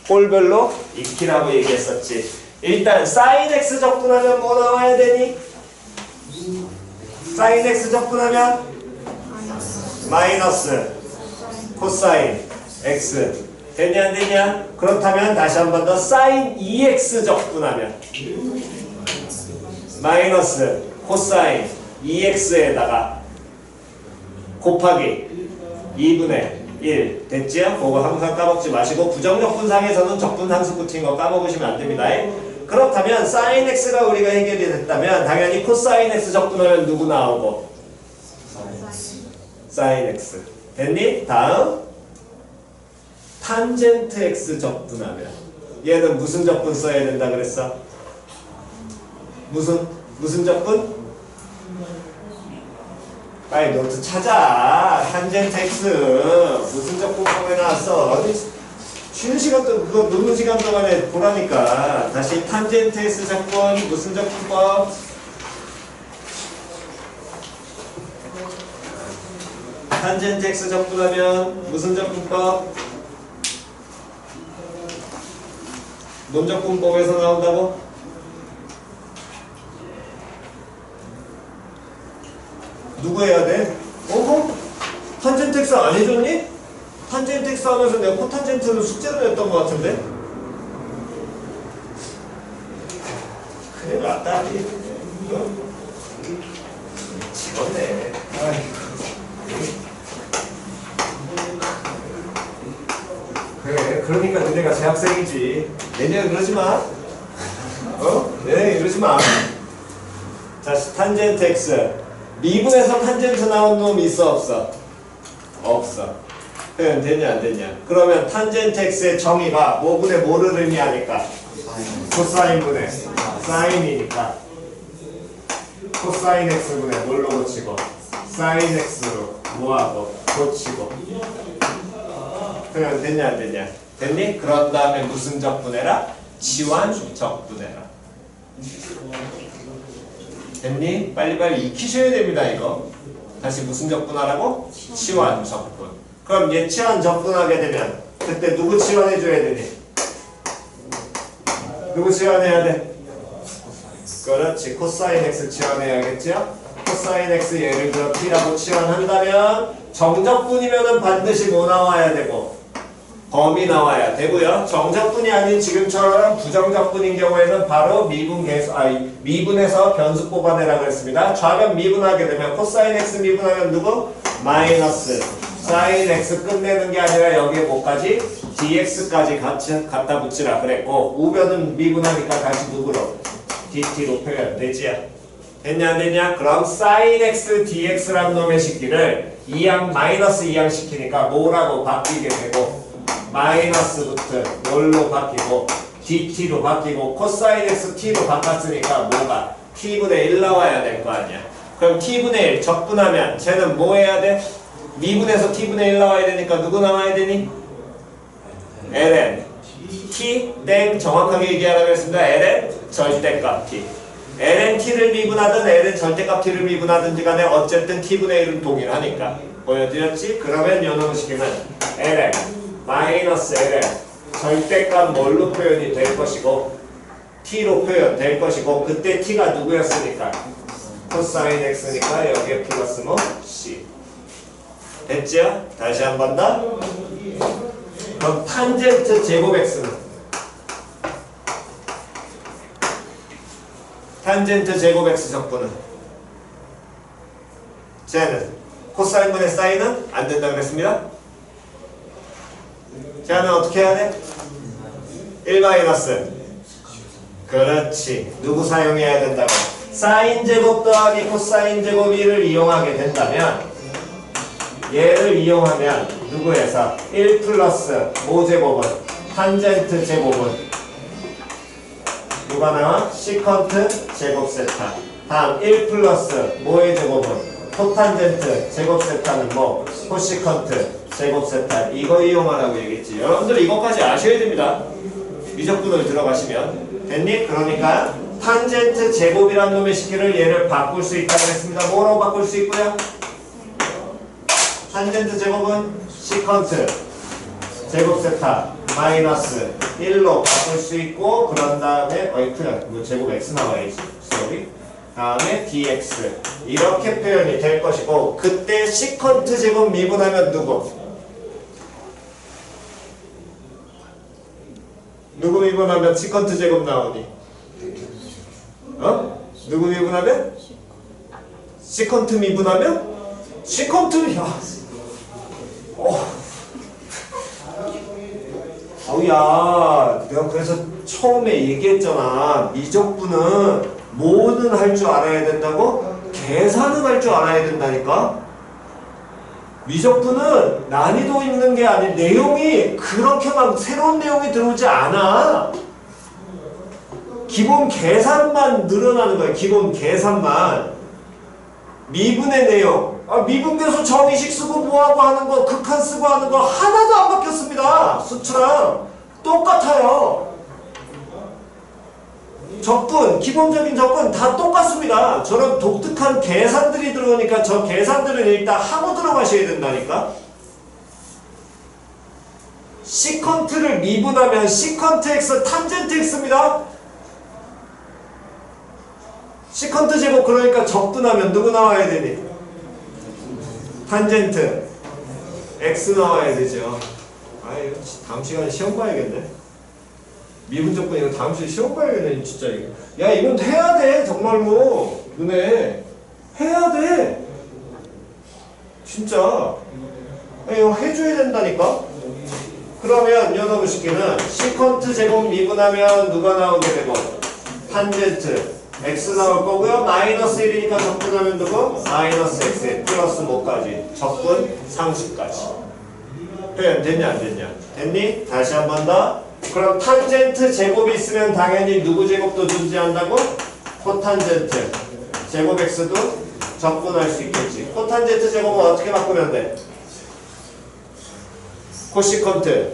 꼴별로 익히라고 얘기했었지. 일단 sin x 적분하면 뭐 나와야 되니? sin x 적분하면 마이너스 코사인 x 되냐 안 되냐? 그렇다면 다시 한 번 더 sin 2x 적분하면 마이너스 코사인 2x에다가 곱하기 2분의 1 됐지요? 그거 항상 까먹지 마시고 부정적분상에서는 적분상수 붙인 거 까먹으시면 안 됩니다. 그렇다면 sin x가 우리가 해결이 됐다면 당연히 코사인 x 적분하면 누구 나오고? sin x 됐니? 다음 탄젠트 x 적분하면 얘는 무슨 적분 써야 된다 그랬어? 무슨 적분? 빨리 노트 찾아. 탄젠트 x 무슨 적분 form에 나왔어? 어디 쉬는 시간 동안 그거 노는 시간 동안에 보라니까. 다시 탄젠트 x 적분 무슨 적분법? 탄젠트 x 적분하면 무슨 적분법? 뭔 적분법에서 나온다고? 누구 해야 돼? 어허? 탄젠트 x 안 해줬니? 탄젠트 x 하면서 내가 코탄젠트는 숙제로 했던 것 같은데? 큰일 났다. 미치겠네. 그래, 그러니까 너네가 재학생이지. 내년에 그러지 마. 내년에 이러지 마. 자, 탄젠트 x. 미분에서 탄젠트 나온 놈 있어 없어? 없어. 그럼 되냐 안 되냐? 그러면 탄젠트 x의 정의가 뭐분의 뭐를 의미하니까? 코사인분의 사인이니까 코사인 x분의 뭘로 고치고 사인 x로 뭐하고 고치고 그러면 되냐 안 되냐? 됐니? 그런 다음에 무슨 적분해라? 치환 적분해라. 됐니? 빨리빨리 익히셔야 됩니다. 이거 다시 무슨 적분하라고? 치환 적분. 그럼 얘 치환 적분하게 되면 그때 누구 치환해줘야 되니? 누구 치환해야 돼? 그렇지. 코사인 x 치환해야겠죠? 코사인 x 예를 들어 t라고 치환한다면 정적분이면은 반드시 뭐 나와야 되고 범위 나와야 되고요. 정적분이 아닌 지금처럼 부정적분인 경우에는 바로 미분에서 변수 뽑아내라 그랬습니다. 좌변 미분하게 되면 코사인 x 미분하면 누구? 마이너스 사인 x 끝내는 게 아니라 여기에 뭐까지? dx까지 같이 갖다 붙이라 그랬고 우변은 미분하니까 다시 누구로? dt로 표현되지요. 됐냐 안 됐냐? 그럼 sin x dx라는 놈의 식기를 마이너스 2항 시키니까 뭐라고 바뀌게 되고 마이너스부터 뭘로 바뀌고 dt로 바뀌고 코사인 x t로 바꿨으니까 뭐가? t분의 1 나와야 될 거 아니야. 그럼 t분의 1 적분하면 쟤는 뭐 해야 돼? 미분에서 t분의 1 나와야 되니까 누구 나와야 되니? ln t 땡 정확하게 얘기하라고 했습니다. ln 절대값 t ln t를 미분하든 ln 절대값 t를 미분하든지 간에 어쨌든 t분의 1은 동일하니까 보여드렸지? 그러면 요놈 식이면 ln 마이너스 ln 절대값 뭘로 표현이 될 것이고 t로 표현될 것이고 그때 t가 누구였으니까 코사인 x니까 여기에 플러스 뭐 c 됐죠? 다시 한 번 더. 그럼 탄젠트 제곱 x는 탄젠트 제곱 x 적분은 쟤는 코사인분의 사인은 안 된다 그랬습니다. 쟤는 어떻게 해야 돼? 1 마이너스 그렇지. 누구 사용해야 된다고? 사인 제곱 더하기 코사인 제곱 2를 이용하게 된다면 얘를 이용하면 누구에서 1 플러스 뭐 제곱은 탄젠트 제곱은 누가 나와? 시컨트 제곱 세타. 다음 1 플러스 뭐의 제곱은 코탄젠트 제곱 세타는 뭐 코시컨트 제곱 세타. 이거 이용하라고 얘기했지. 여러분들 이것까지 아셔야 됩니다. 미적분을 들어가시면 됐니? 그러니까 탄젠트 제곱이란 놈의 식기를 얘를 바꿀 수 있다고 했습니다. 뭐로 바꿀 수 있고요? 탄젠트 제곱은 시컨트 제곱 세타 마이너스 1로 바꿀 수 있고 그런 다음에 그냥 이거 제곱 x 나와야지. sorry. 다음에 dx 이렇게 표현이 될 것이고 그때 시컨트 제곱 미분하면 누구? 누구 미분하면 시컨트 제곱 나오니? 어? 누구 미분하면? 시컨트 미분하면? 시컨트 야 야 내가 그래서 처음에 얘기했잖아. 미적분은 뭐는 할 줄 알아야 된다고? 계산은 할 줄 알아야 된다니까. 미적분은 난이도 있는 게 아닌 내용이 그렇게 막 새로운 내용이 들어오지 않아. 기본 계산만 늘어나는 거야. 기본 계산만. 미분의 내용. 미분계수 정의식 쓰고 뭐하고 하는 거, 극한 쓰고 하는 거 하나도 안 바뀌었습니다. 수트랑 똑같아요. 적분, 기본적인 적분 다 똑같습니다. 저런 독특한 계산들이 들어오니까 저 계산들을 일단 하고 들어가셔야 된다니까. 시컨트를 미분하면 시컨트 x 탄젠트 x입니다. 시컨트 제곱 그러니까 적분하면 누구 나와야 되니? 탄젠트 x 나와야 되죠. 이거 다음 시간에 시험 봐야겠네. 미분 적분 이거 다음 시간에 시험 봐야겠네 진짜 이거. 야 이건 해야 돼 정말로. 은혜 해야 돼 진짜. 이거 해줘야 된다니까. 그러면 여러분 식기는 시컨트 제곱 미분하면 누가 나오게 되고 탄젠트 x 나올 거고요. 마이너스 1이니까 적분하면 누구? 마이너스 x 플러스 뭐까지? 적분 상수까지. 표현 됐냐 안 됐냐? 됐니? 다시 한 번 더. 그럼 탄젠트 제곱이 있으면 당연히 누구 제곱도 존재한다고? 코탄젠트 제곱 x도 적분할 수 있겠지. 코탄젠트 제곱은 어떻게 바꾸면 돼? 코시컨트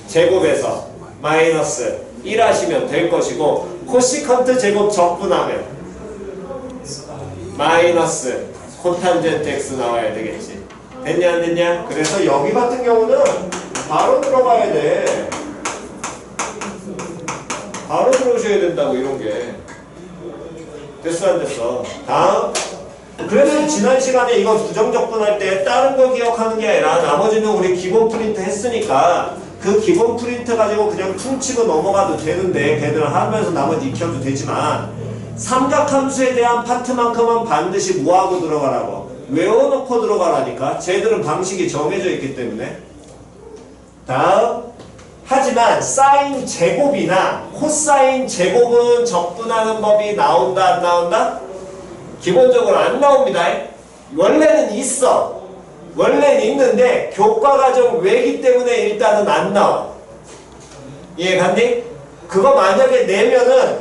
제곱에서 마이너스 1 하시면 될 것이고 코시컨트 제곱 적분하면 마이너스 코탄젠트 x 나와야 되겠지. 됐냐 안 됐냐? 그래서 여기 같은 경우는 바로 들어가야 돼. 바로 들어오셔야 된다고 이런 게. 됐어 안 됐어? 다음. 그래서 지난 시간에 이거 부정적분할 때 다른 거 기억하는 게 아니라 나머지는 우리 기본 프린트 했으니까 그 기본 프린트 가지고 그냥 퉁치고 넘어가도 되는데 걔들은 하면서 나머지 익혀도 되지만 삼각함수에 대한 파트만큼은 반드시 뭐하고 들어가라고? 외워놓고 들어가라니까. 쟤들은 방식이 정해져 있기 때문에. 다음. 하지만 사인 제곱이나 코사인 제곱은 적분하는 법이 나온다 안 나온다? 기본적으로 안 나옵니다. 원래는 있어. 원래는 있는데 교과과정 외기 때문에 일단은 안 나와. 이해갔니? 그거 만약에 내면은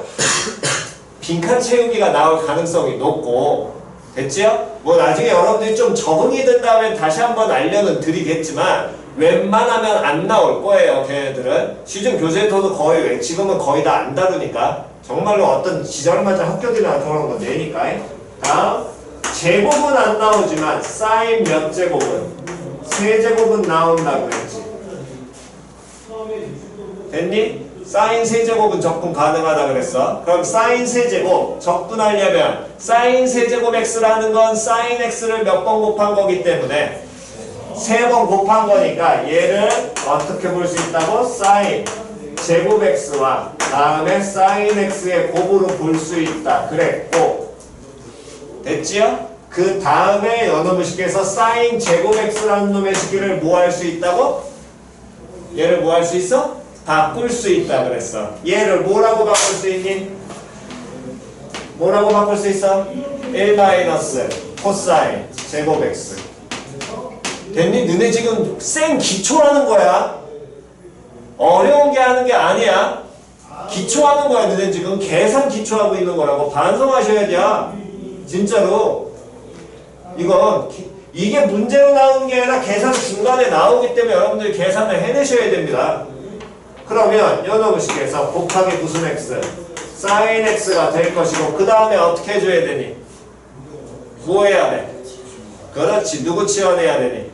빈칸 채우기가 나올 가능성이 높고. 됐지요? 뭐 나중에 여러분들이 좀 적응이 된다면 다시 한번 알려는 드리겠지만 웬만하면 안 나올 거예요. 걔네들은 시중 교재에서도 거의 왜 지금은 거의 다 안 다루니까 정말로 어떤 지절마다 합격이나 그런 거 내니까. 다음. 제곱은 안 나오지만 사인 몇 제곱은 세제곱은 나온다고 했지. 됐니? 사인 세제곱은 적분 가능하다 그랬어. 그럼 사인 세제곱 적분하려면 사인 세제곱 x라는 건 사인 x를 몇 번 곱한 거기 때문에 3번 곱한 거니까 얘를 어떻게 볼 수 있다고? 사인 제곱 x와 다음에 사인 x의 곱으로 볼 수 있다 그랬고. 됐지요? 그 다음에 연어부 식에서 사인 제곱 x라는 놈의 식을 뭐 할 수 있다고? 얘를 뭐 할 수 있어? 바꿀 수 있다 그랬어. 얘를 뭐라고 바꿀 수 있니? 뭐라고 바꿀 수 있어? 1 마이너스 코사인 제곱 x. 됐니? 너네 지금 생 기초라는 거야. 어려운 게 하는 게 아니야. 기초하는 거야. 너네 지금 계산 기초하고 있는 거라고 반성하셔야 돼. 진짜로. 이건 이게 문제로 나오는 게 아니라 계산 중간에 나오기 때문에 여러분들이 계산을 해내셔야 됩니다. 그러면 연어부식에서 곱하기 무슨 x? 사인 x가 될 것이고 그 다음에 어떻게 해줘야 되니? 뭐 해야 돼? 그렇지. 누구 치환해야 되니?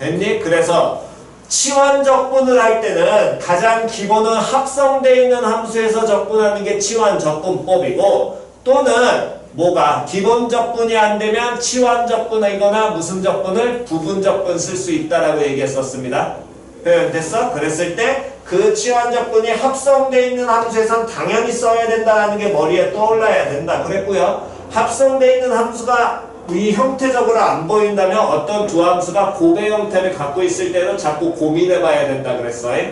됐니? 그래서 치환 적분을 할 때는 가장 기본은 합성되어 있는 함수에서 적분하는 게 치환 적분법이고, 또는 뭐가 기본 적분이 안 되면 치환 적분이거나 무슨 적분을 부분 적분 쓸 수 있다라고 얘기했었습니다. 표현됐어? 그랬을 때 그 치환 적분이 합성되어 있는 함수에선 당연히 써야 된다는 게 머리에 떠올라야 된다 그랬고요. 합성되어 있는 함수가 이 형태적으로 안 보인다면 어떤 두 함수가 고배 형태를 갖고 있을 때는 자꾸 고민해 봐야 된다 그랬어요.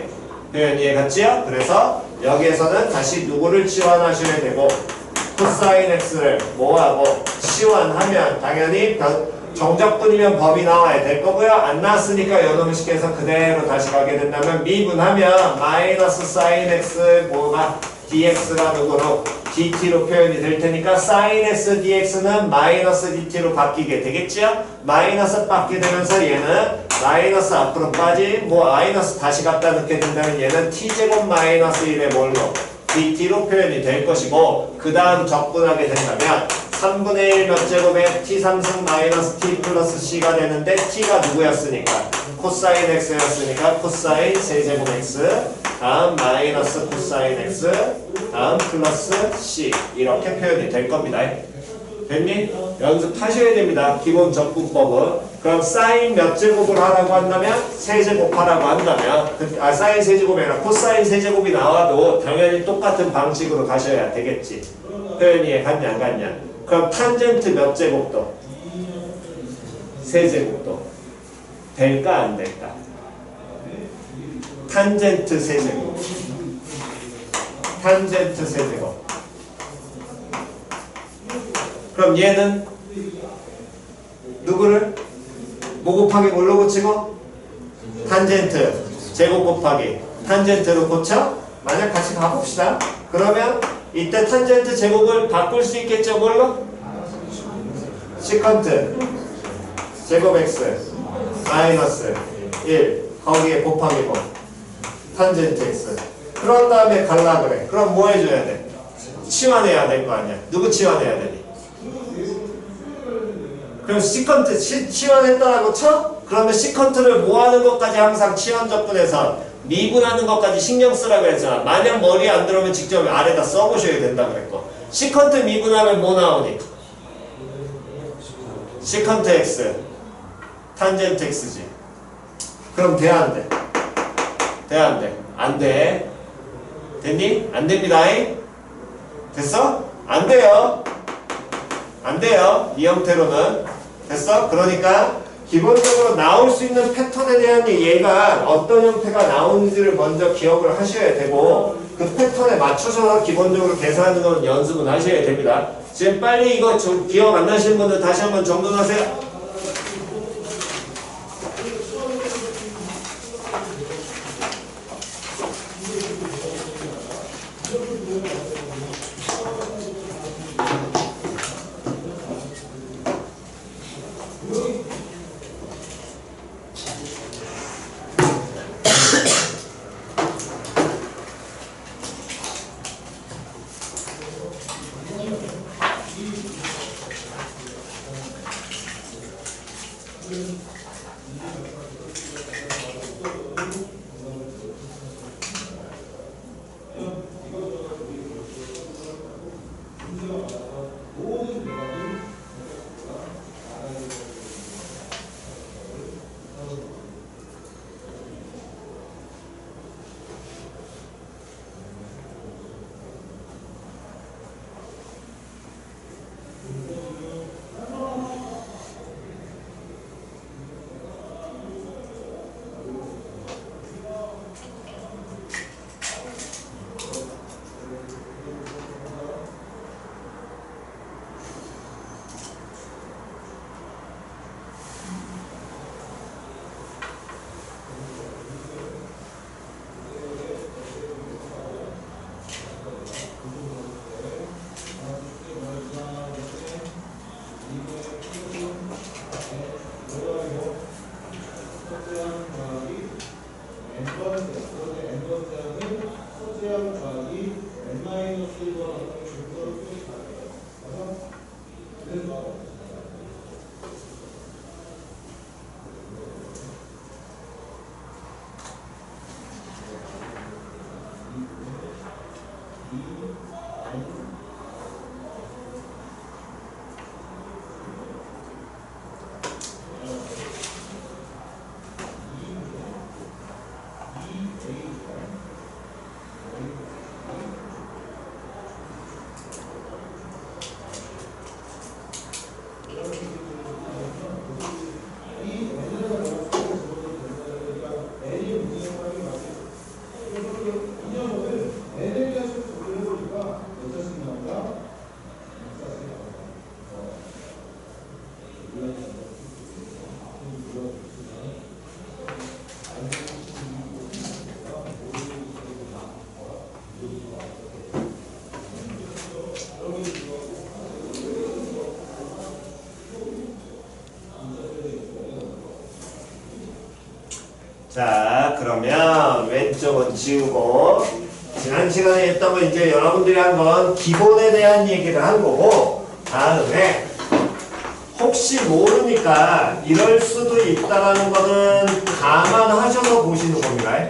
표현 이해갔지요? 그래서 여기에서는 다시 누구를 치환하셔야 되고, 코사인 x를 뭐하고 치환하면 당연히 정적분이면 법이 나와야 될 거고요. 안 나왔으니까 요놈식에서 그대로 다시 가게 된다면 미분하면 마이너스 사인 x 뭐가 dx가 누구로 dt로 표현이 될 테니까 sin x dx는 마이너스 dt로 바뀌게 되겠죠? 마이너스 바뀌게 되면서 얘는 마이너스 앞으로 빠진 마이너스 다시 갖다 넣게 된다면 얘는 t제곱 마이너스 1의 뭘로 dt로 표현이 될 것이고, 그 다음 적분하게 된다면 3분의 1 몇 제곱에 t 3승 마이너스 t 플러스 c가 되는데 t가 누구였으니까 코사인 x였으니까 코사인 세제곱 x 다음 마이너스 코사인 x 다음 플러스 c 이렇게 표현이 될 겁니다. 됐니? 연습하셔야 됩니다. 기본 적분법은. 그럼 사인 몇 제곱을 하라고 한다면 세제곱 하라고 한다면 사인 세제곱이 아니라 코사인 세제곱이 나와도 당연히 똑같은 방식으로 가셔야 되겠지. 표현이 갔냐 안 갔냐. 그럼 탄젠트 몇 제곱도 세제곱도 될까 안 될까? 탄젠트 세제곱 탄젠트 세제곱. 그럼 얘는 누구를 뭐 곱하기 뭘로 고치고? 탄젠트 제곱 곱하기 탄젠트로 고쳐? 만약 같이 가봅시다. 그러면 이때 탄젠트 제곱을 바꿀 수 있겠죠? 뭘로? 시컨트 제곱 x 마이너스 1 거기에 곱하기 곱 탄젠트 x. 그런 다음에 갈라 그래. 그럼 뭐 해줘야 돼? 치환해야 될 거 아니야. 누구 치환해야 되니? 그럼 시컨트 치환했다라고 쳐? 그러면 시컨트를 모아하는 것까지 항상 치환 적분해서 미분하는 것까지 신경 쓰라고 했잖아. 만약 머리에 안 들어오면 직접 아래다 써보셔야 된다 그랬고, 시컨트 미분하면 뭐 나오니? 시컨트 x 탄젠트 x지. 그럼 돼 안 돼? 돼 안 돼? 안 돼. 됐니? 안 됩니다. 됐어? 안 돼요. 안 돼요. 이 형태로는. 됐어? 그러니까 기본적으로 나올 수 있는 패턴에 대한 얘가 어떤 형태가 나오는지를 먼저 기억을 하셔야 되고, 그 패턴에 맞춰서 기본적으로 계산하는 건 연습은 하셔야 됩니다. 지금 빨리 이거 기억 안 나시는 분들 다시 한번 정돈하세요. 자, 그러면 왼쪽은 지우고 지난 시간에 했던 거 이제 여러분들이 한 건 기본에 대한 얘기를 한 거고 다음에 혹시 모르니까 이럴 수도 있다라는 거는 감안하셔서 보시는 겁니다.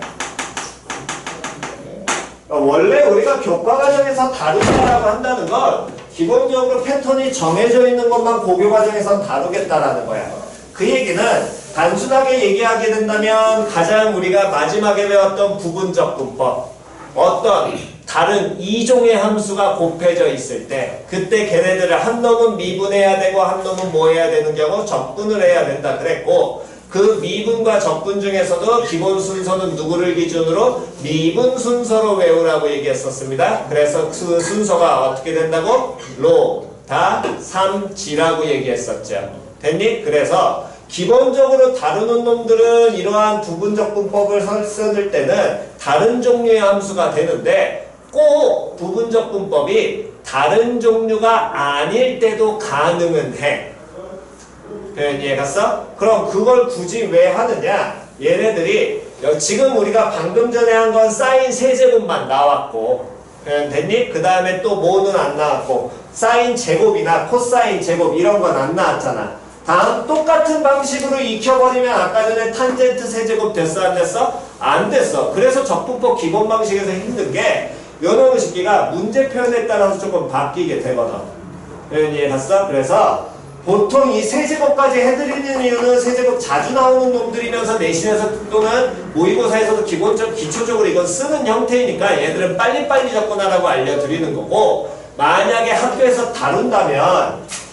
원래 우리가 교과 과정에서 다루다라고 한다는 건 기본적으로 패턴이 정해져 있는 것만 고교 과정에선 다루겠다라는 거야. 그 얘기는 단순하게 얘기하게 된다면 가장 우리가 마지막에 배웠던 부분적 분법, 어떤 다른 이종의 함수가 곱해져 있을 때 그때 걔네들을 한 놈은 미분해야 되고 한 놈은 뭐 해야 되는 경우 적분을 해야 된다 그랬고, 그 미분과 적분 중에서도 기본 순서는 누구를 기준으로 미분 순서로 외우라고 얘기했었습니다. 그래서 그 순서가 어떻게 된다고? 로, 다, 3, 지라고 얘기했었죠. 됐니? 그래서 기본적으로 다루는 놈들은 이러한 부분적 분법을 쓸 때는 다른 종류의 함수가 되는데 꼭 부분적 분법이 다른 종류가 아닐 때도 가능은 해. 표현 이해갔어? 그럼 그걸 굳이 왜 하느냐? 얘네들이 지금 우리가 방금 전에 한 건 사인 세제곱만 나왔고, 표현 됐니? 그 다음에 또 뭐는 안 나왔고, 사인 제곱이나 코사인 제곱 이런 건 안 나왔잖아. 다음 똑같은 방식으로 익혀버리면 아까 전에 탄젠트 세제곱 됐어 안 됐어? 안 됐어. 그래서 적분법 기본 방식에서 힘든 게 요놈의 식기가 문제 표현에 따라서 조금 바뀌게 되거든. 표현 이해갔어? 그래서 보통 이 세제곱까지 해드리는 이유는 세제곱 자주 나오는 놈들이면서 내신에서 또는 모의고사에서도 기초적으로 이건 쓰는 형태이니까 얘들은 빨리빨리 접근하라고 알려드리는 거고, 만약에 학교에서 다룬다면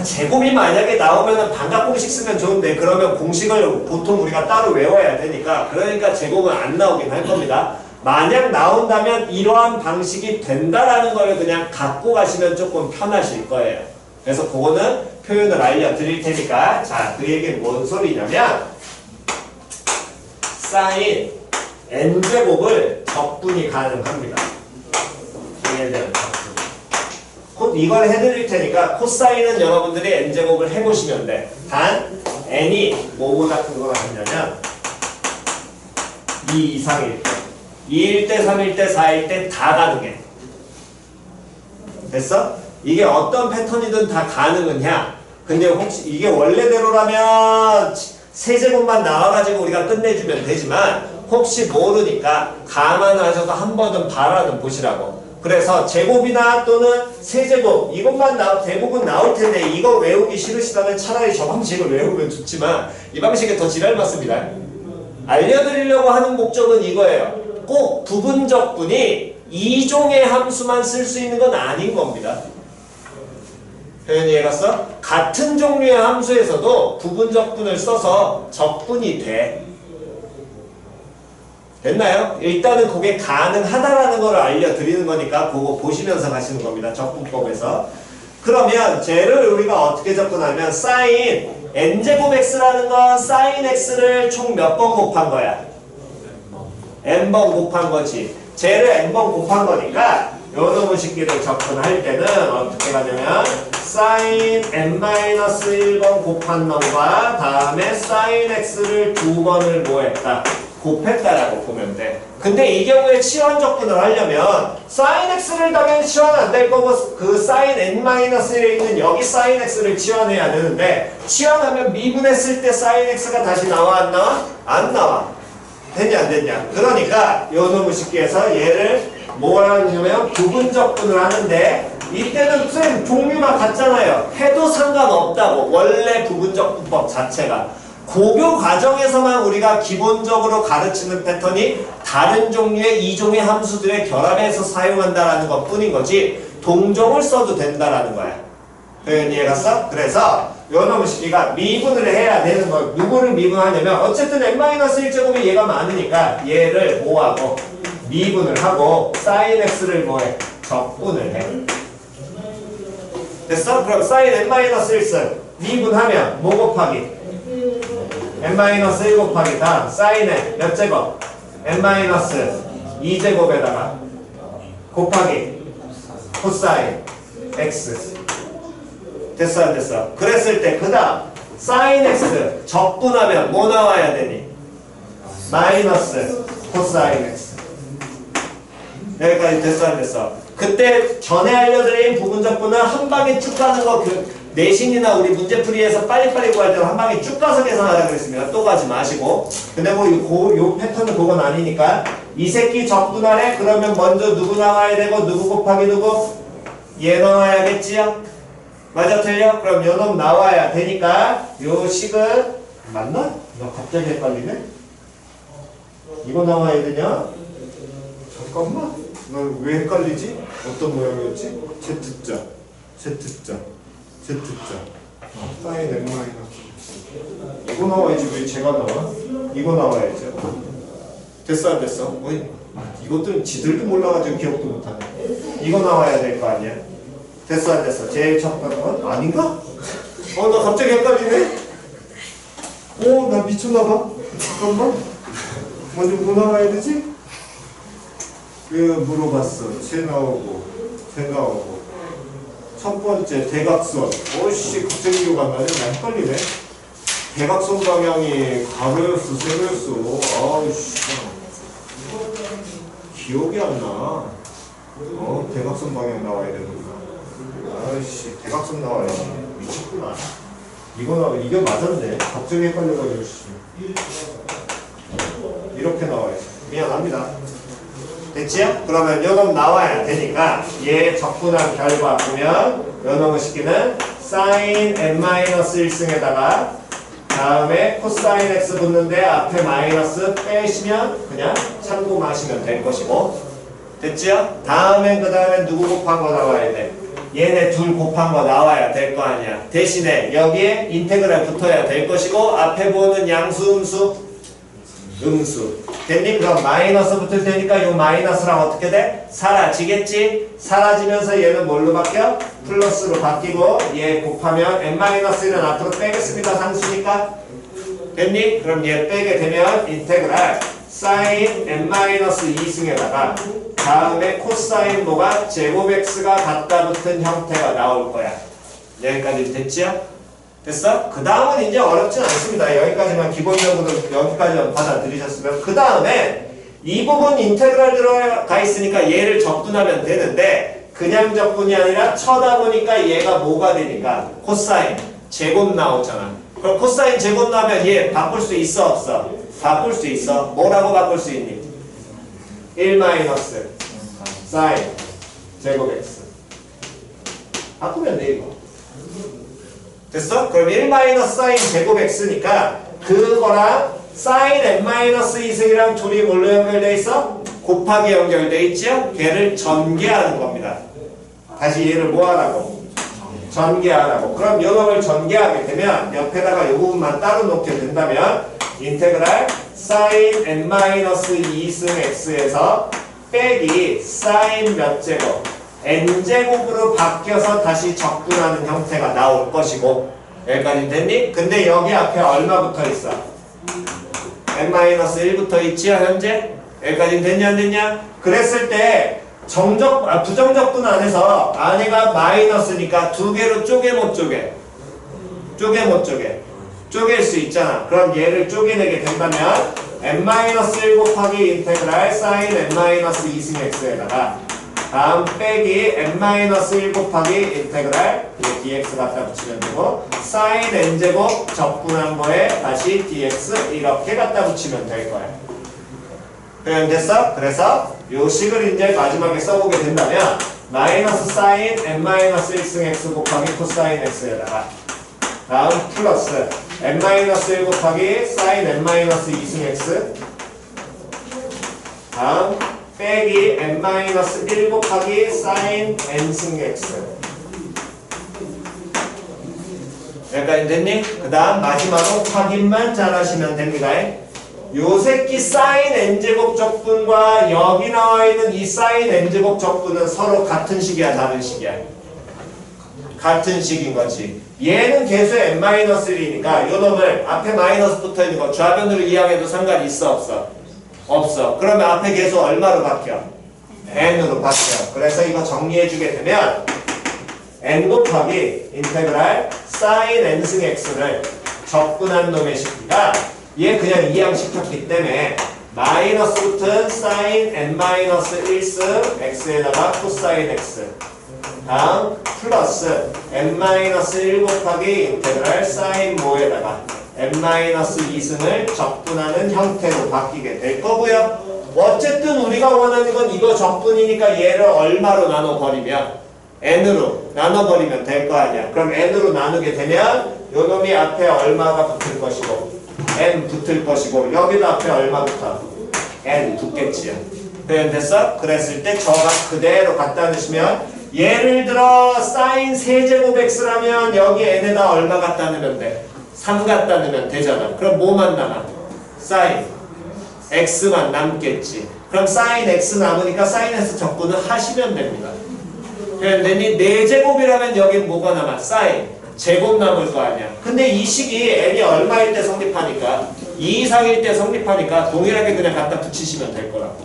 제곱이 만약에 나오면은 반각 공식 쓰면 좋은데 그러면 공식을 보통 우리가 따로 외워야 되니까, 그러니까 제곱은 안 나오긴 할 겁니다. 만약 나온다면 이러한 방식이 된다라는 걸 그냥 갖고 가시면 조금 편하실 거예요. 그래서 그거는 표현을 알려드릴 테니까. 자, 그 얘기는 뭔 소리냐면 사인 n제곱을 적분이 가능합니다. 얘는 이걸 해드릴 테니까 코사인은 여러분들이 n제곱을 해보시면 돼. 단 n이 뭐보다 큰 거가 있냐면 2 이상일 때, 2일 때, 3일 때, 4일 때 다 가능해. 됐어? 이게 어떤 패턴이든 다 가능은 해. 근데 혹시 이게 원래대로라면 세제곱만 나와가지고 우리가 끝내주면 되지만 혹시 모르니까 감안하셔서 한 번은 바라는 보시라고. 그래서 제곱이나 또는 세제곱 이것만 대부분 나올 텐데 이거 외우기 싫으시다면 차라리 저 방식을 외우면 좋지만 이 방식이 더 지랄맞습니다. 알려드리려고 하는 목적은 이거예요. 꼭 부분적분이 이종의 함수만 쓸 수 있는 건 아닌 겁니다. 표현 이해갔어? 같은 종류의 함수에서도 부분적분을 써서 적분이 돼. 됐나요? 일단은 그게 가능하다라는 걸 알려드리는 거니까 그거 보시면서 가시는 겁니다. 적분법에서. 그러면 쟤를 우리가 어떻게 접근하면 사인 n제곱 x라는 건 사인 x를 총 몇 번 곱한 거야? n번 곱한 거지. 쟤를 n번 곱한 거니까 요놈의 식기를 접근할 때는 어떻게 가냐면 사인 n-1번 곱한 놈과 다음에 사인 x를 2번을 뭐 했다? 곱했다라고 보면 돼. 근데 이 경우에 치환 접근을 하려면 사인 x를 당연히 치환 안 될 거고 그 사인 n-1에 있는 여기 사인 x를 치환해야 되는데 치환하면 미분했을 때 사인 x가 다시 나와 안 나와? 안 나와. 됐냐 안 됐냐. 그러니까 요 놈의 식기에서 얘를 뭐 하냐면 부분적분을 하는데 이때는 쌤 종류가 같잖아요. 해도 상관없다고. 원래 부분적분법 자체가 고교 과정에서만 우리가 기본적으로 가르치는 패턴이 다른 종류의 이종의 함수들의 결합해서 사용한다라는 것 뿐인 거지 동종을 써도 된다라는 거야. 표현이 해갔어? 그래서 요 놈의 식기가 미분을 해야 되는 거. 누구를 미분하냐면 어쨌든 n-1제곱이 얘가 많으니까 얘를 뭐하고 미분을 하고 sin x를 뭐해? 적분을 해. 됐어? 그럼 sin n-1승 미분하면 뭐 곱하기? n-1 곱하기 다음 sin의 몇 제곱? n-2제곱에다가 곱하기 코사인 x. 됐어 안 됐어? 그랬을 때 그 다음 sin x 적분하면 뭐 나와야 되니? 마이너스 코사인 x. 여기까지 됐어 안 됐어? 그때 전에 알려드린 부분적분은 한 방에 쭉 가는 거 그 내신이나 우리 문제풀이에서 빨리빨리 구할 때는 한 방에 쭉 가서 계산하라 그랬습니다. 또 가지 마시고. 근데 뭐 요 패턴은 그건 아니니까 이 새끼 적분하래? 그러면 먼저 누구 나와야 되고 누구 곱하기 누구? 얘 나와야겠지요? 맞아 틀려? 그럼 요 놈 나와야 되니까 요 식은 맞나? 나 갑자기 헷갈리네? 이거 나와야 되냐? 잠깐만 나 왜 헷갈리지? 어떤 모양이었지? Z자 Z자 Z자 사인 n 마이너스 이거 나와야지. 왜 제가 나와? 이거 나와야죠. 됐어 안 됐어? 어이, 이것도 지들도 몰라가지고 기억도 못하네. 이거 나와야 될 거 아니야? 됐어 안 됐어? 제일 첫 번째는 아닌가? 나 갑자기 헷갈리네? 나 미쳤나봐. 잠깐만 먼저 뭐 나와야 되지? 물어봤어. 쟤 나오고 첫 번째 대각선. 어이씨 갑자기 기억 안 나네. 나 헷갈리네. 대각선 방향이 가로였어 세로였어. 아이씨 기억이 안 나. 대각선 방향 나와야 되는구나. 아이씨 대각선 나와야지. 미쳤구나. 이게 맞았네. 갑자기 헷갈려가지고 이렇게 나와야지. 미안합니다. 됐지요? 그러면 요놈 나와야 되니까 얘 적분한 결과 보면 요놈의 식기는 sin n-1승에다가 다음에 코사인 x 붙는데 앞에 마이너스 빼시면 그냥 참고마시면 될 것이고. 됐지요? 다음엔 그 다음에 누구 곱한 거 나와야 돼? 얘네 둘 곱한 거 나와야 될 거 아니야. 대신에 여기에 인테그랄 붙어야 될 것이고 앞에 보는 양수 음수 음수. 됐니? 그럼 마이너스 붙을 테니까 이 마이너스랑 어떻게 돼? 사라지겠지? 사라지면서 얘는 뭘로 바뀌어? 플러스로 바뀌고 얘 곱하면 n-1은 앞으로 빼겠습니다. 상수니까. 됐니? 그럼 얘 빼게 되면 인테그랄 sin n-2승에다가 다음에 코사인 뭐가 제곱 x가 갖다 붙은 형태가 나올 거야. 여기까지 됐지요? 됐어? 그 다음은 이제 어렵진 않습니다. 여기까지만 기본적으로 여기까지만 받아들이셨으면 그 다음에 이 부분 인테그랄 들어가 있으니까 얘를 적분하면 되는데 그냥 적분이 아니라 쳐다보니까 얘가 뭐가 되니까 코사인 제곱 나오잖아. 그럼 코사인 제곱 나오면 얘 바꿀 수 있어 없어? 바꿀 수 있어. 뭐라고 바꿀 수 있니? 1 마이너스 사인 제곱 x 바꾸면 돼 이거. 됐어? 그럼 1 마이너스 사인 제곱 x니까 그거랑 사인 n-2승이랑 둘이 뭘로 연결돼 있어? 곱하기 연결돼 있죠? 걔를 전개하는 겁니다. 다시 얘를 뭐 하라고? 전개하라고. 그럼 요놈을 전개하게 되면 옆에다가 요 부분만 따로 놓게 된다면 인테그랄 사인 n-2승 x에서 빼기 사인 몇 제곱 n제곱으로 바뀌어서 다시 적분하는 형태가 나올 것이고. 여기까지 됐니? 근데 여기 앞에 얼마 붙어 있어? n-1 붙어 있지요 현재? 여기까지 됐냐 안 됐냐? 그랬을 때 부정적분 안에서 안에가 마이너스니까 두 개로 쪼개 못 쪼개? 쪼개 못 쪼개? 쪼갤 수 있잖아. 그럼 얘를 쪼개내게 된다면 n-1 곱하기 인테그랄 사인 n-2승 x에다가 다음 빼기 n-1 곱하기 인테그랄 dx 갖다 붙이면 되고 사인 n제곱 적분한 거에 다시 dx 이렇게 갖다 붙이면 될 거야. 표현됐어? 그래서 요 식을 이제 마지막에 써보게 된다면 마이너스 사인 n-1승 x 곱하기 코사인 x에다가 다음 플러스 n-1 곱하기 사인 n-2승 x 다음 빼기 n-1 곱하기 사인 n승 x 여기까지 됐니? 그 다음 마지막으로 확인만 잘 하시면 됩니다. 요 새끼 사인 n제곱 적분과 여기 나와 있는 이 사인 n제곱 적분은 서로 같은 식이야 다른 식이야? 같은 식인 거지. 얘는 계수의 n-1이니까 요 놈을 앞에 마이너스 붙어 있는 거 좌변으로 이항해도 상관이 있어 없어? 없어. 그러면 앞에 계수 얼마로 바뀌어? n으로 바뀌어. 그래서 이거 정리해 주게 되면 n 곱하기 인테그랄 사인 n승 x를 적분한 놈의 식기가 얘 그냥 이항시켰기 때문에 마이너스 붙은 사인 n-1승 x에다가 코사인 x 다음 플러스 n-1 곱하기 인테그랄 사인 모에다가 n-2승을 적분하는 형태로 바뀌게 될 거고요. 어쨌든 우리가 원하는 건 이거 적분이니까 얘를 얼마로 나눠버리면 n으로 나눠버리면 될 거 아니야. 그럼 n으로 나누게 되면 요 놈이 앞에 얼마가 붙을 것이고 n 붙을 것이고 여기도 앞에 얼마 붙어? n 붙겠지요. 표현됐어? 그랬을 때 저가 그대로 갖다 넣으시면 예를 들어 사인 세제곱 x라면 여기 n에다 얼마 갖다 넣으면 돼? 3 갖다 넣으면 되잖아. 그럼 뭐만 남아? 사인 x만 남겠지. 그럼 사인 x 남으니까 사인 x 적분을 하시면 됩니다. 표현됐니? 4제곱이라면 여긴 뭐가 남아? 사인 제곱 남을 거 아니야. 근데 이 식이 n이 얼마일 때 성립하니까 2 이상일 때 성립하니까 동일하게 그냥 갖다 붙이시면 될 거라고.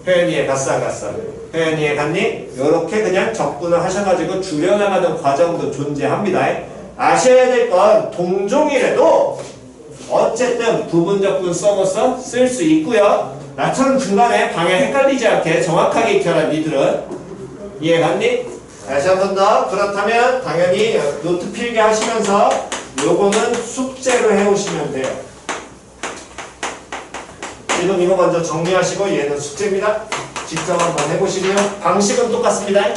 표현 이해 갔어 안 갔어? 표현 이해 갔니? 요렇게 그냥 적분을 하셔가지고 줄여나가는 과정도 존재합니다. 아셔야 될 건 동종이라도 어쨌든 부분적분 써서 쓸 수 있고요. 나처럼 중간에 방향 헷갈리지 않게 정확하게 익혀라 니들은. 이해 갔니? 다시 한 번 더. 그렇다면 당연히 노트 필기 하시면서 요거는 숙제로 해오시면 돼요. 지금 이거 먼저 정리하시고 얘는 숙제입니다. 직접 한번 해보시고요. 방식은 똑같습니다.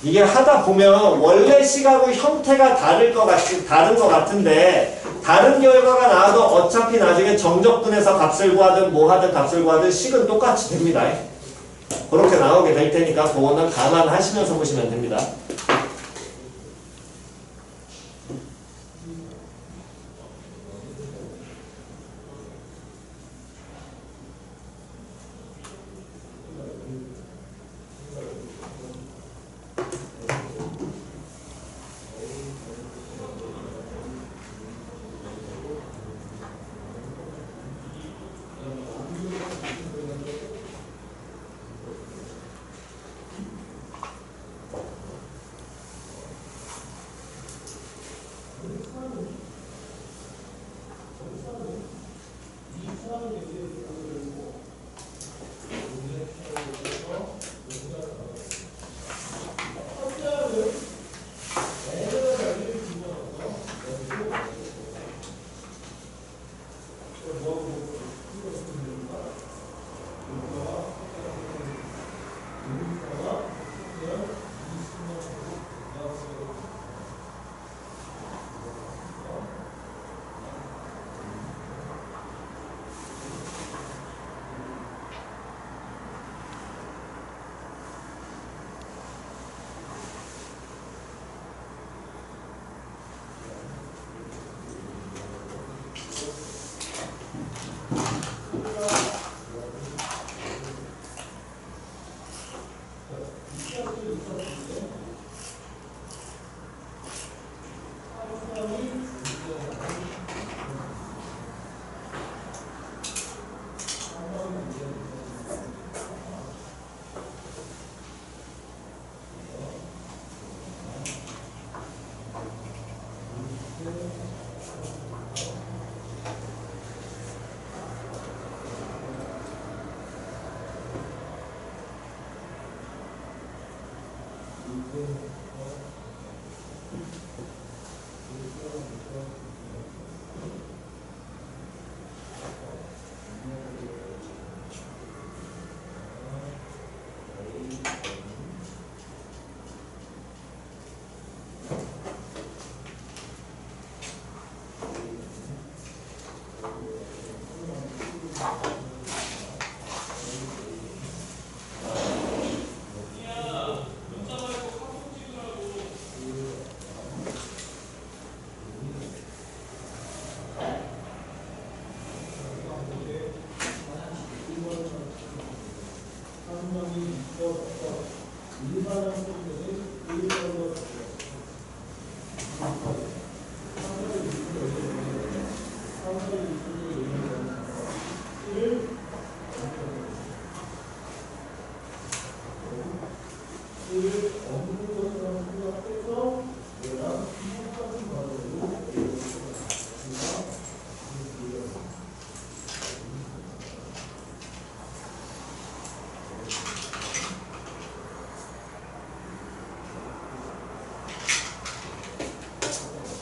이게 하다 보면 원래 식하고 형태가 다른 것 같은데 다른 결과가 나와도 어차피 나중에 정적분해서 값을 구하든 뭐 하든 값을 구하든 식은 똑같이 됩니다. 그렇게 나오게 될 테니까 그거는 감안하시면서 보시면 됩니다.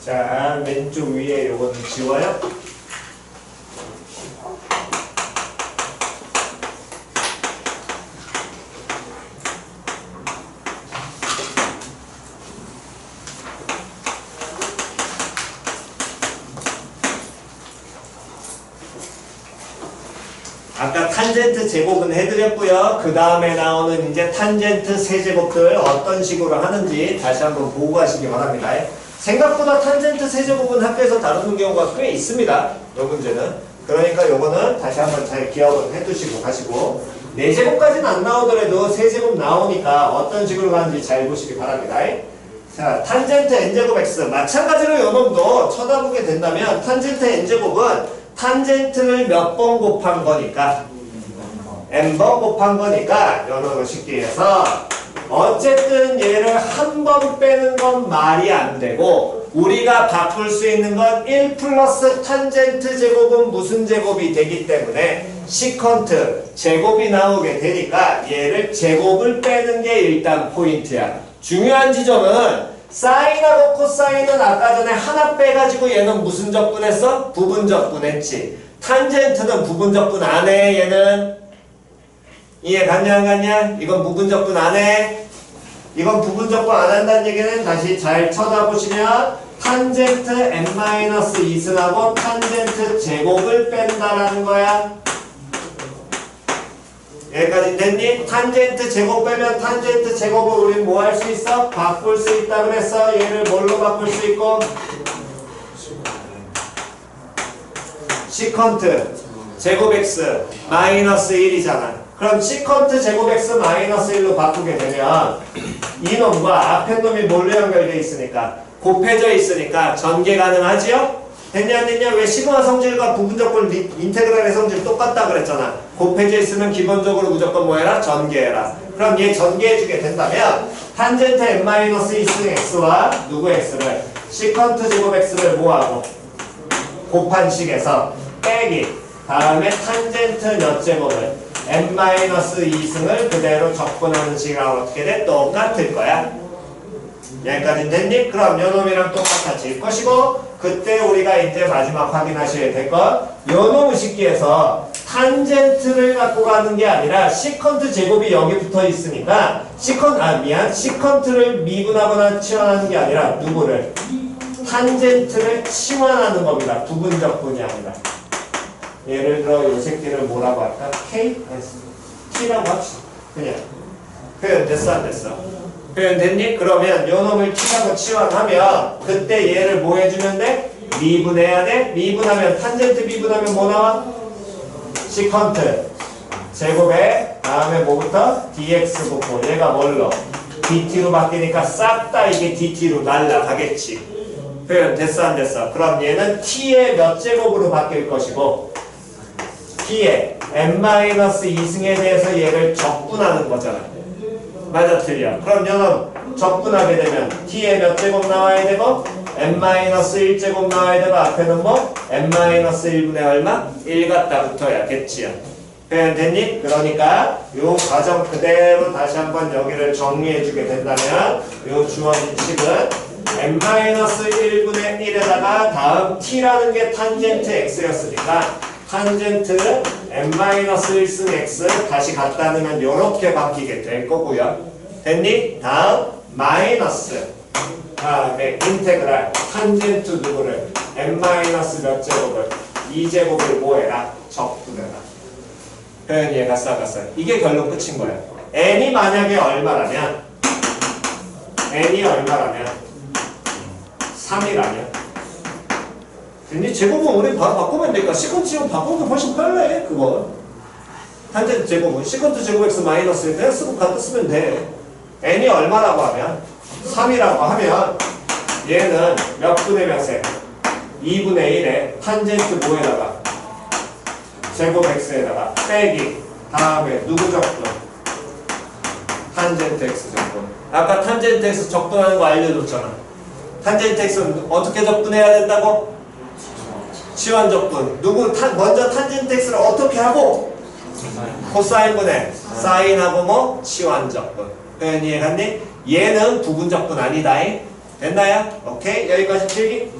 자, 왼쪽 위에 요거는 지워요. 아까 탄젠트 제곱은 해드렸고요. 그 다음에 나오는 이제 탄젠트 세제곱들 어떤 식으로 하는지 다시 한번 보고 가시기 바랍니다. 생각보다 탄젠트 세제곱은 학교에서 다루는 경우가 꽤 있습니다. 이 문제는. 그러니까 요거는 다시 한번 잘 기억을 해두시고 가시고 4제곱까지는 안 나오더라도 세제곱 나오니까 어떤 식으로 가는지 잘 보시기 바랍니다. 자, 탄젠트 n제곱 x 마찬가지로 요 놈도 쳐다보게 된다면 탄젠트 n제곱은 탄젠트를 몇 번 곱한 거니까 n번 곱한 거니까 요놈을 쉽게 해서 어쨌든 얘를 한 번 빼는 건 말이 안 되고 우리가 바꿀 수 있는 건 1 플러스 탄젠트 제곱은 무슨 제곱이 되기 때문에 시컨트 제곱이 나오게 되니까 얘를 제곱을 빼는 게 일단 포인트야. 중요한 지점은 사인하고 코사인은 아까 전에 하나 빼가지고 얘는 무슨 적분했어? 부분적분했지. 탄젠트는 부분적분 안 해. 얘는 이해 갔냐 안 갔냐? 이건 부분적분 안 해. 이건 부분적분 안 한다는 얘기는 다시 잘 쳐다보시면 탄젠트 n-2승하고 탄젠트 제곱을 뺀다라는 거야. 여기까지 됐니? 탄젠트 제곱 빼면 탄젠트 제곱을 우린 뭐 할 수 있어? 바꿀 수 있다 그랬어. 얘를 뭘로 바꿀 수 있고? 시컨트 제곱 x 마이너스 1이잖아. 그럼 시컨트 제곱 x 마이너스 1로 바꾸게 되면 이놈과 앞에 놈이 뭘로 연결되어 있으니까 곱해져 있으니까 전개 가능하지요? 됐냐 안 됐냐? 왜 시그마 성질과 부분적분 인테그랄의 성질 똑같다 그랬잖아. 곱해져 있으면 기본적으로 무조건 뭐 해라? 전개해라. 그럼 얘 전개해주게 된다면 탄젠트 n-2승 x와 누구 x를 시컨트 제곱 x를 뭐하고 곱한 식에서 빼기 다음에 탄젠트 몇 제곱을 n-2승을 그대로 적분하는 식이랑 어떻게 돼? 똑같을 거야. 여기까지는 됐니? 그럼 요놈이랑 똑같아질 것이고 그때 우리가 이제 마지막 확인하셔야 될 건 요놈 식기에서 탄젠트를 갖고 가는 게 아니라 시컨트 제곱이 여기 붙어 있으니까 시컨트를 미분하거나 치환하는 게 아니라 누구를? 탄젠트를 치환하는 겁니다. 부분적분이 아니라. 예를 들어 요 새끼를 뭐라고 할까? K? T라고 합시다. 그냥 표현 됐어 안 됐어? 표현됐니? 그러면 요 놈을 T라고 치환하면 그때 얘를 뭐 해주면 돼? 미분해야 돼? 미분하면 탄젠트 미분하면 뭐 나와? 시컨트 제곱에 다음에 뭐부터? dx 곱고 얘가 뭘로? dt로 바뀌니까 싹 다 이게 dt로 날라가겠지. 표현 됐어 안 됐어? 그럼 얘는 t의 몇 제곱으로 바뀔 것이고 t의 n-2승에 대해서 얘를 적분하는 거잖아. 맞아 틀려. 그럼 얘는 적분하게 되면 t의 몇 제곱 나와야 되고 n-1제곱 나와야 되고 앞에는 뭐? n-1분의 얼마? 1 갖다 붙어야겠지요. 표현 됐니? 그러니까 요 과정 그대로 다시 한번 여기를 정리해 주게 된다면 요 주어진 식은 n-1분의 1에다가 다음 t라는 게 탄젠트 x였으니까 탄젠트 n-1승 x 다시 갖다 넣으면 요렇게 바뀌게 될 거고요. 됐니? 다음 마이너스 다음에 인테그랄 탄젠트 누구를 n-몇 제곱을 2제곱을 뭐해라? 적분해라. 표현 이해가 싹갔어. 이게 결론 끝인 거야. n이 만약에 얼마라면 n이 얼마라면 3이라면 됐니? 제곱은 우리 바로 바꾸면 되니까 시컨트 제곱 바꾸는 게 훨씬 빨라. 그거 탄젠트 제곱은 시컨트 제곱 x 마이너스 x곱 갖다 쓰면 돼. n이 얼마라고 하면 3이라고 하면 얘는 몇 분의 몇에 2분의 1에 탄젠트 뭐에다가 제곱 x에다가 빼기 다음에 누구 적분? 탄젠트 x 적분. 아까 탄젠트 x 적분하는 거 알려줬잖아. 탄젠트 x는 어떻게 적분해야 된다고? 치환 적분. 먼저 탄젠트 x를 어떻게 하고? 코사인분의 사인하고 뭐? 치환 적분. 표현 이해갔니? 얘는 부분 적분 아니다. 됐나요? 오케이, 여기까지 필기.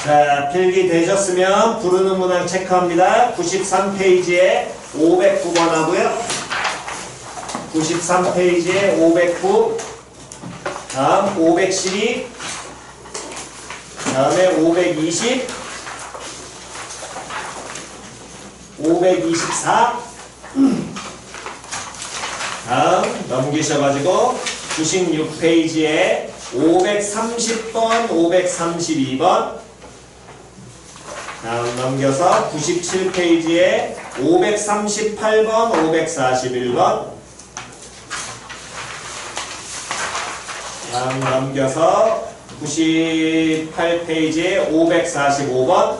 자, 필기 되셨으면 부르는 문항 체크합니다. 93페이지에 509번 하고요. 93페이지에 509, 다음 512, 다음에 520, 524, 다음 넘기셔가지고 96페이지에 530번, 532번, 다음 넘겨서 97페이지에 538번, 541번, 다음 넘겨서 98페이지에 545번,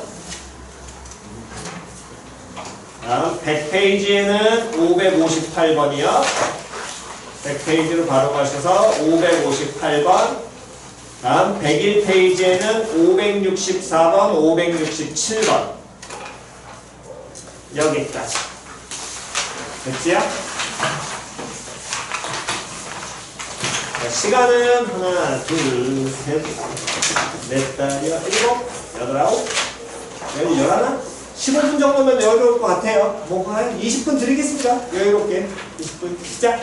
다음 100페이지에는 558번이요. 100페이지로 바로 가셔서 558번, 다음 101페이지에는 564번, 567번 여기까지 됐지요? 시간은 하나, 둘, 셋, 넷, 다섯, 일곱, 여덟, 아홉, 열하나? 15분 정도면 여유로울 것 같아요. 뭐 한 20분 드리겠습니다. 여유롭게 20분 시작.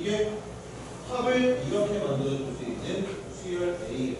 이게 합을 이렇게 만들어줄 수 있는 수열 A.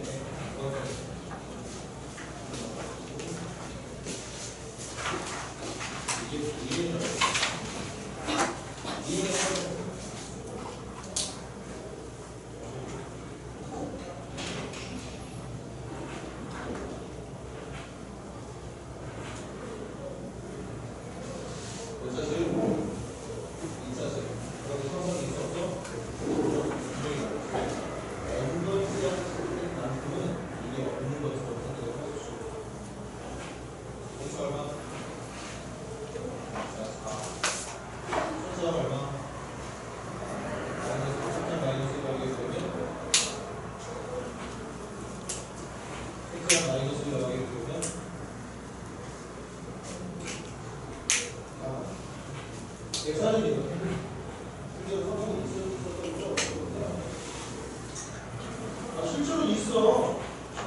실제로 있어.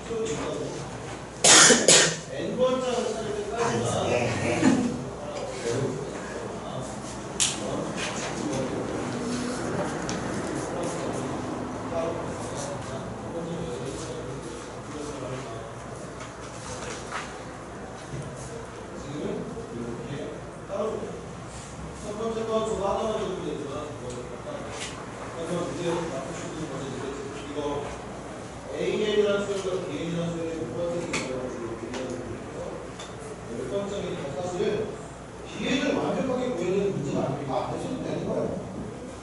실제로 있다고. N번째를 찾을 때까지만. A이라는 수열과 B이라는 수열의 무관성이 몇 번째니까 사실은 B를 완벽하게 구해내는 문제가 아니니까 안 하셔도 되는 거예요.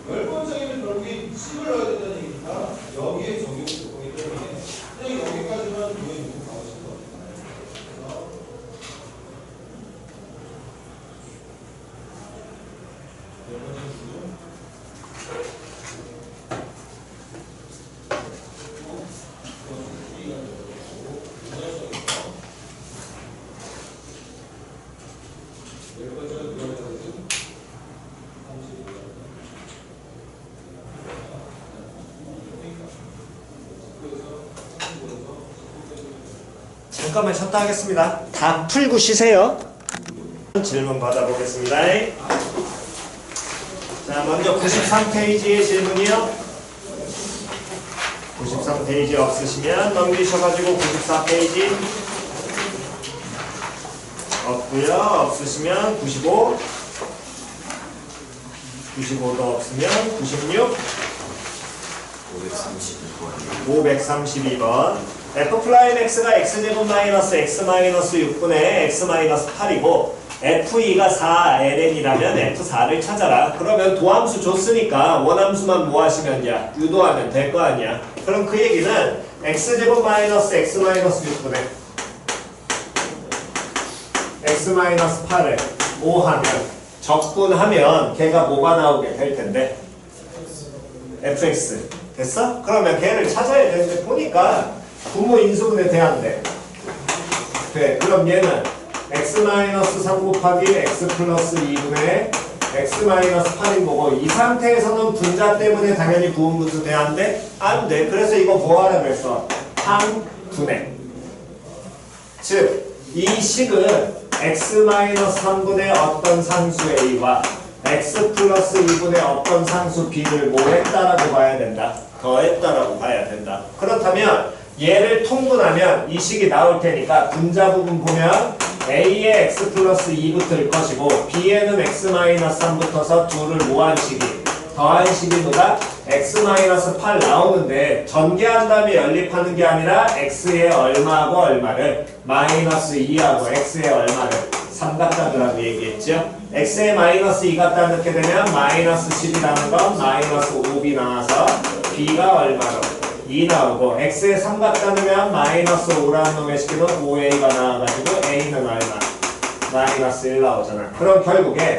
열 번째는 결국에 10을 넣어야 된다는 얘기니까 여기에 적용 조건이 때문에 그냥 여기까지만 구해주고 가보시는 거예요. 그래서 열 번째 수는 잠깐만 쉬었다 하겠습니다. 다 풀고 쉬세요. 질문 받아보겠습니다. 자, 먼저 93페이지의 질문이요. 93페이지 없으시면 넘기셔가지고 94페이지 없고요. 없으시면 95, 95도 없으면 96, 532번. f 플라임 x가 x제곱 마이너스 x 마이너스 6분의 x 마이너스 8이고 f2가 4ln이라면 f4를 찾아라. 그러면 도함수 줬으니까 원함수만 뭐 하시면 야 유도하면 될 거 아니야. 그럼 그 얘기는 x제곱 마이너스 x 마이너스 6분의 x 마이너스 8을 5하면 적분하면 걔가 뭐가 나오게 될 텐데 fx 됐어? 그러면 걔를 찾아야 되는데 보니까 분모 인수분해 대한대. 돼. 그럼 얘는 x-3 곱하기 x 플러스 2분의 x-8인 거고 이 상태에서는 분자 때문에 당연히 부분분수 대한대? 안 돼. 그래서 이거 뭐 하라고 했어? 항분해. 즉, 이 식은 x-3분의 어떤 상수 a와 x 플러스 2분의 어떤 상수 b를 뭐 했다라고 봐야 된다. 더했다라고 봐야 된다. 그렇다면 얘를 통분하면 이 식이 나올 테니까 분자 부분 보면 a에 x 플러스 2 붙을 것이고 b에는 x 마이너스 3 붙어서 둘을 모한 식이 더한 식이 누가 x 마이너스 8 나오는데 전개한 다음에 연립하는 게 아니라 x에 얼마하고 얼마를 마이너스 2하고 x에 얼마를 3 갖다 넣으라고 얘기했죠. x에 마이너스 2 갖다 넣게 되면 마이너스 10이라는 건 마이너스 5b 나와서 b가 얼마로 2 나오고 x에 3 갖다 넣으면 마이너스 5라는 놈의 식기는 5a가 나와가지고 a는 얼마? 마이너스 1 나오잖아. 그럼 결국에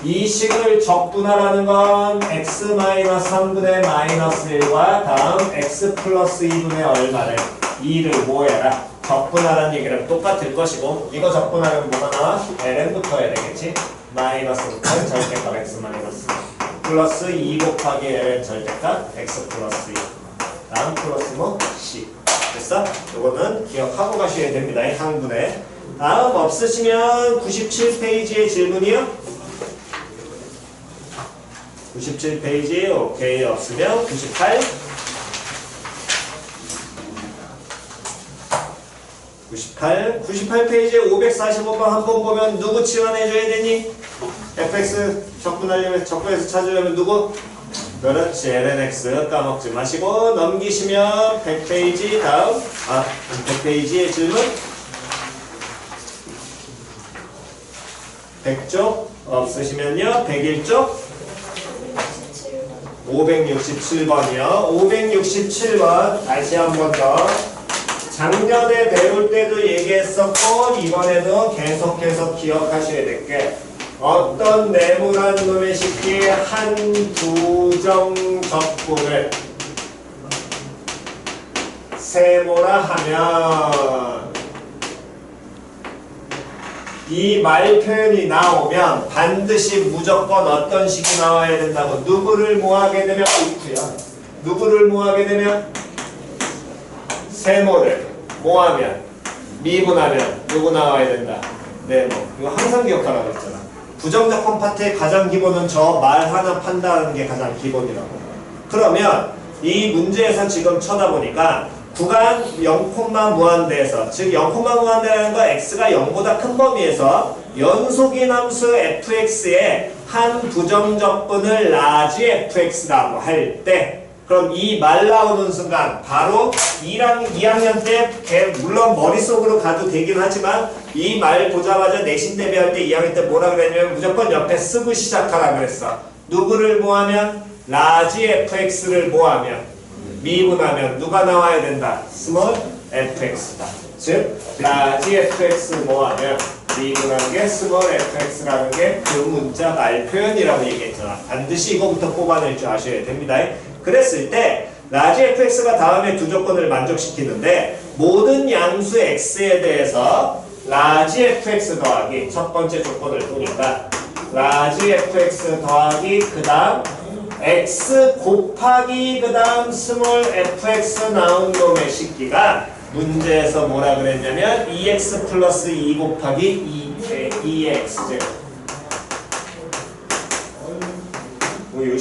이 식을 적분하라는 건 x 마이너스 3분의 마이너스 1과 다음 x 플러스 2분의 얼마를 2를 뭐해라? 적분하라는 얘기랑 똑같을 것이고 이거 적분하려면 뭐가 나와? ln부터 해야 되겠지? 마이너스부터 절대값 x 마이너스 플러스 2 곱하기 ln 절대값 x 플러스 2 다음 플러스 뭐? c 됐어? 요거는 기억하고 가셔야 됩니다. 이 항분에 다음 없으시면 97페이지의 질문이요? 97페이지 오케이 없으면 98 98페이지에 545번 한 번 보면 누구 치환해줘야 되니? fx 적분하려면 적분해서 찾으려면 누구? 그렇지 lnx 까먹지 마시고 넘기시면 100페이지 다음 100페이지의 질문 100쪽 없으시면요 101쪽 567번이요 567번 다시 한 번 더 작년에 배울 때도 얘기했었고 이번에도 계속해서 기억하셔야 될 게 어떤 네모난 놈의 식기에 한 부정 적분을 세모라 하면 이 말 표현이 나오면 반드시 무조건 어떤 식이 나와야 된다고 누구를 모하게 되면 있고요. 누구를 모하게 되면 세모를 모하면 미분하면 누구 나와야 된다. 네모. 이거 항상 기억하라고 했잖아. 부정적분 파트의 가장 기본은 저 말 하나 판단하는 게 가장 기본이라고. 그러면 이 문제에서 지금 쳐다보니까 구간 0, 무한대에서 즉 0, 무한대라는 건 x가 0보다 큰 범위에서 연속인 함수 fx의 한 부정적분을 라지 fx라고 할 때 그럼 이 말 나오는 순간 바로 2학년 때 물론 머릿속으로 가도 되긴 하지만 이 말 보자마자 내신 대비할 때 2학년 때 뭐라 그랬냐면 무조건 옆에 쓰고 시작하라 그랬어. 누구를 모하면? 라지 fx를 모하면 미분하면 누가 나와야 된다? 스몰 fx다. 즉 라지 fx 모하면 미분하는 게 스몰 fx라는 게 그 문자 말 표현이라고 얘기했잖아. 반드시 이거부터 뽑아낼 줄 아셔야 됩니다. 그랬을 때 라지 fx가 다음에 두 조건을 만족시키는데 모든 양수 x에 대해서 라지 fx 더하기 첫 번째 조건을 보니까 라지 fx 더하기 그 다음 x 곱하기 그 다음 스몰 fx 나온 놈의 식기가 문제에서 뭐라 그랬냐면 2x 플러스 2 곱하기 2x제곱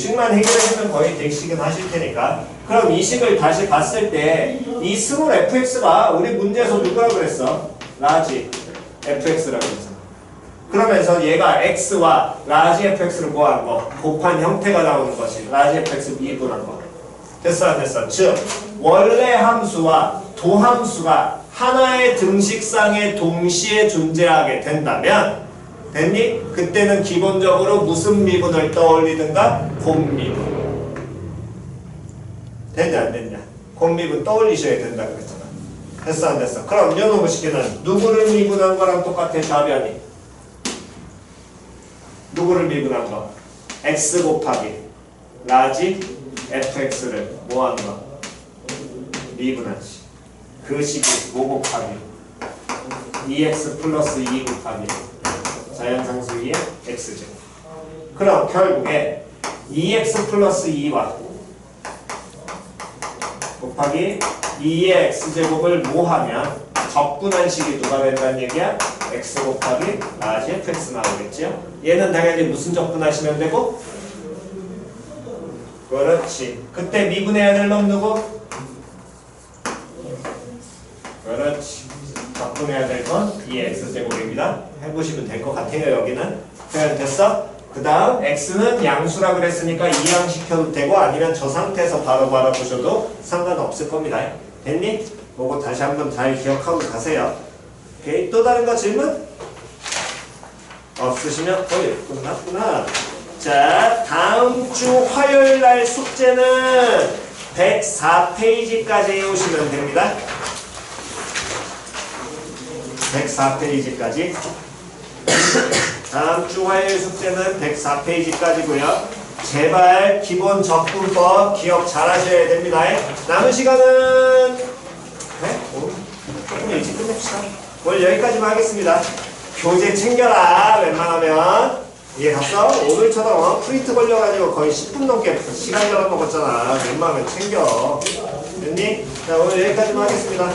식만 해결해주면 거의 대식은 하실 테니까. 그럼 이 식을 다시 봤을 때 이 스몰 fx가 우리 문제에서 누구라 그랬어? 라지 fx라고 했어. 그러면서 얘가 x와 라지 fx를 뭐한 거? 곱한 형태가 나오는 것이 라지 fx 미분한 거. 됐어 안 됐어? 즉 원래 함수와 도함수가 하나의 등식상에 동시에 존재하게 된다면 됐니? 그때는 기본적으로 무슨 미분을 떠올리든가 곱미분. 됐냐 안 됐냐? 곱미분 떠올리셔야 된다 그랬잖아. 됐어 안 됐어? 그럼 요놈의 식에는 누구를 미분한 거랑 똑같아 좌변이. 누구를 미분한 거? x 곱하기 라지 fx를 뭐하는 거? 미분한 식. 그 식이 뭐 곱하기 2x 플러스 2 곱하기 자연상수 2의 x제곱. 그럼 결국에 2x 플러스 2와 곱하기 2의 x제곱을 뭐 하면 적분한 식이 누가 된다는 얘기야? x 곱하기 라지 fx 나오겠죠? 얘는 당연히 무슨 적분하시면 되고? 그렇지. 그때 미분해야 될 놈 누구? 그렇지. 적분해야 될 건 2x제곱입니다. 해보시면 될 것 같아요. 여기는 표현 됐어? 그 다음 x는 양수라 그랬으니까 이항시켜도 되고 아니면 저 상태에서 바로 바라보셔도 상관없을 겁니다. 됐니? 그거 다시 한번 잘 기억하고 가세요. 오케이. 또 다른 거 질문? 없으시면 끝났구나. 자, 다음 주 화요일 날 숙제는 104페이지까지 해오시면 됩니다. 104페이지까지. 다음 주 화요일 숙제는 104페이지까지고요. 제발 기본 적분법 기억 잘 하셔야 됩니다. 남은 시간은 조금 일찍 끝냅시다. 오늘 여기까지만 하겠습니다. 교재 챙겨라. 웬만하면. 이해갔어? 오늘처럼 프린트 걸려가지고 거의 10분 넘게 시간 걸어먹었잖아. 웬만하면 챙겨. 됐니? 자, 오늘 여기까지만 하겠습니다.